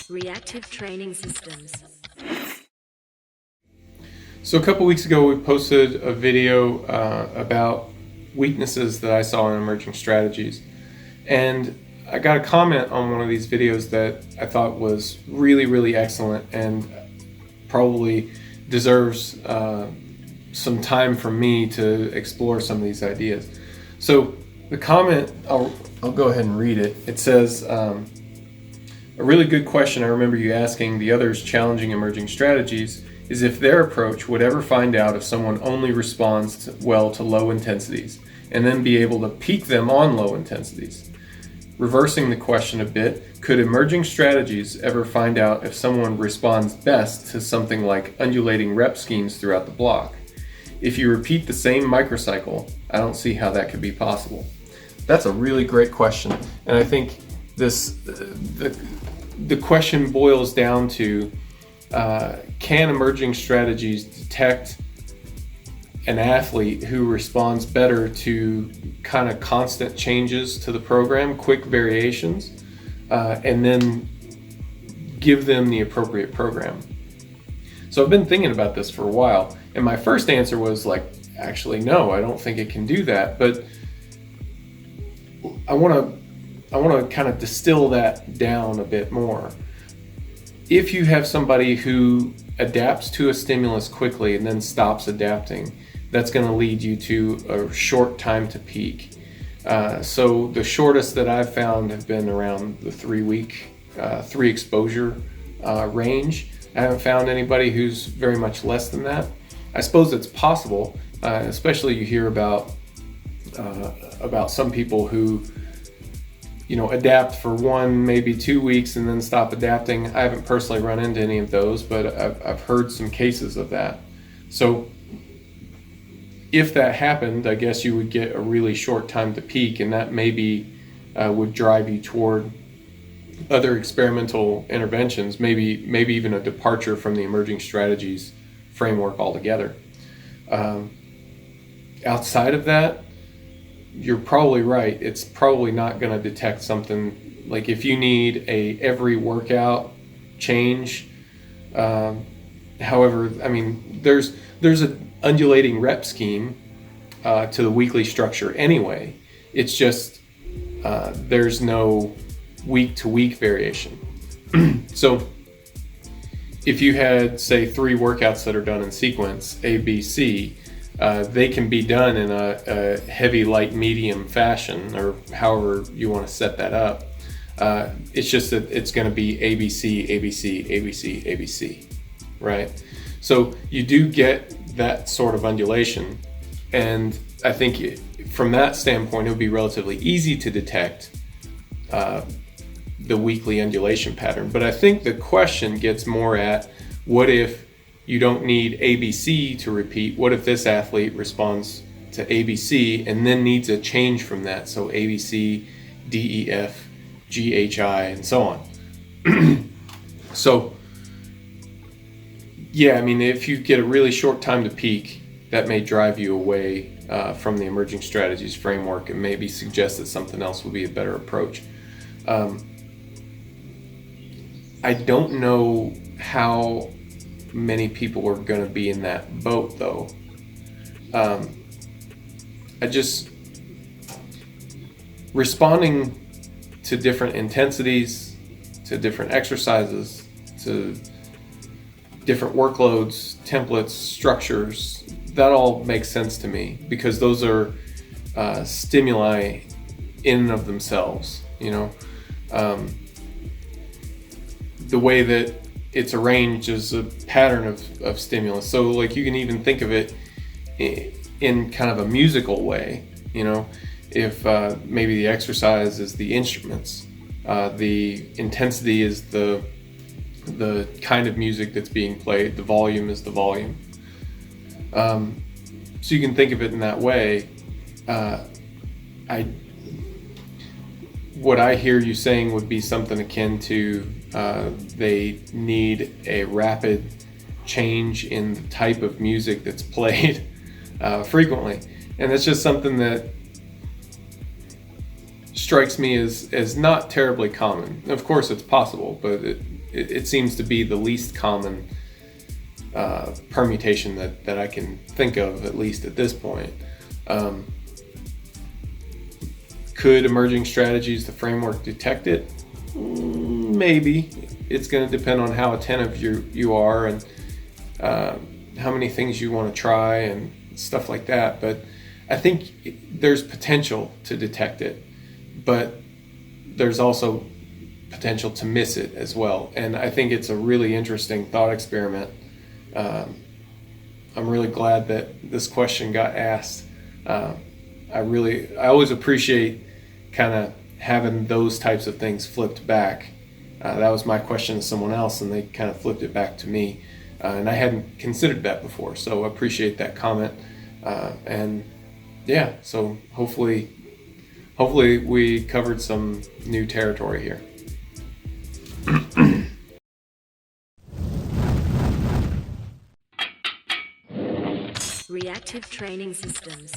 Reactive training systems. So a couple weeks ago, we posted a video about weaknesses that I saw in emerging strategies. And I got a comment on one of these videos that I thought was really, really excellent and probably deserves some time from me to explore some of these ideas. So the comment, I'll go ahead and read it. It says, a really good question I remember you asking the others challenging emerging strategies is if their approach would ever find out if someone only responds well to low intensities and then be able to peak them on low intensities. Reversing the question a bit, could emerging strategies ever find out if someone responds best to something like undulating rep schemes throughout the block? If you repeat the same microcycle, I don't see how that could be possible. That's a really great question, and I think the question boils down to can emerging strategies detect an athlete who responds better to kind of constant changes to the program, quick variations, and then give them the appropriate program? So I've been thinking about this for a while, and my first answer was actually no, I don't think it can do that, but I want to kind of distill that down a bit more. If you have somebody who adapts to a stimulus quickly and then stops adapting, that's going to lead you to a short time to peak. So the shortest that I've found have been around the 3-week, 3 exposure range. I haven't found anybody who's very much less than that. I suppose it's possible, especially you hear about some people who adapt for 1, maybe 2 weeks and then stop adapting. I haven't personally run into any of those, but I've heard some cases of that. So if that happened, I guess you would get a really short time to peak, and that maybe would drive you toward other experimental interventions, maybe even a departure from the emerging strategies framework altogether. Outside of that, you're probably right. It's probably not going to detect something like if you need a every workout change. However, I mean, there's an undulating rep scheme to the weekly structure anyway. It's just there's no week-to-week variation. So if you had, say, 3 workouts that are done in sequence, A, B, C, they can be done in a heavy, light, medium fashion, or however you want to set that up. It's just that it's going to be ABC, ABC, ABC, ABC, right? So you do get that sort of undulation, and I think from that standpoint, it would be relatively easy to detect the weekly undulation pattern. But I think the question gets more at, what if you don't need ABC to repeat? What if this athlete responds to ABC and then needs a change from that? So ABC, DEF, GHI, and so on. So, yeah, I mean, if you get a really short time to peak, that may drive you away from the emerging strategies framework and maybe suggest that something else would be a better approach. I don't know how many people are going to be in that boat, though. Responding to different intensities, to different exercises, to different workloads, templates, structures, that all makes sense to me, because those are stimuli in and of themselves. The way that it's arranged is a pattern of stimulus. So you can even think of it in kind of a musical way. If maybe the exercise is the instruments, the intensity is the kind of music that's being played, the volume is the volume. So you can think of it in that way. What I hear you saying would be something akin to they need a rapid change in the type of music that's played frequently. And that's just something that strikes me as not terribly common. Of course it's possible, but it seems to be the least common permutation that I can think of, at least at this point. Could emerging strategies, the framework, detect it? Maybe. It's going to depend on how attentive you are and how many things you want to try and stuff like that. But I think there's potential to detect it, but there's also potential to miss it as well. And I think it's a really interesting thought experiment. I'm really glad that this question got asked. I always appreciate kind of having those types of things flipped back. That was my question to someone else, and they kind of flipped it back to me. And I hadn't considered that before, so I appreciate that comment. And yeah, so hopefully we covered some new territory here. Reactive training systems.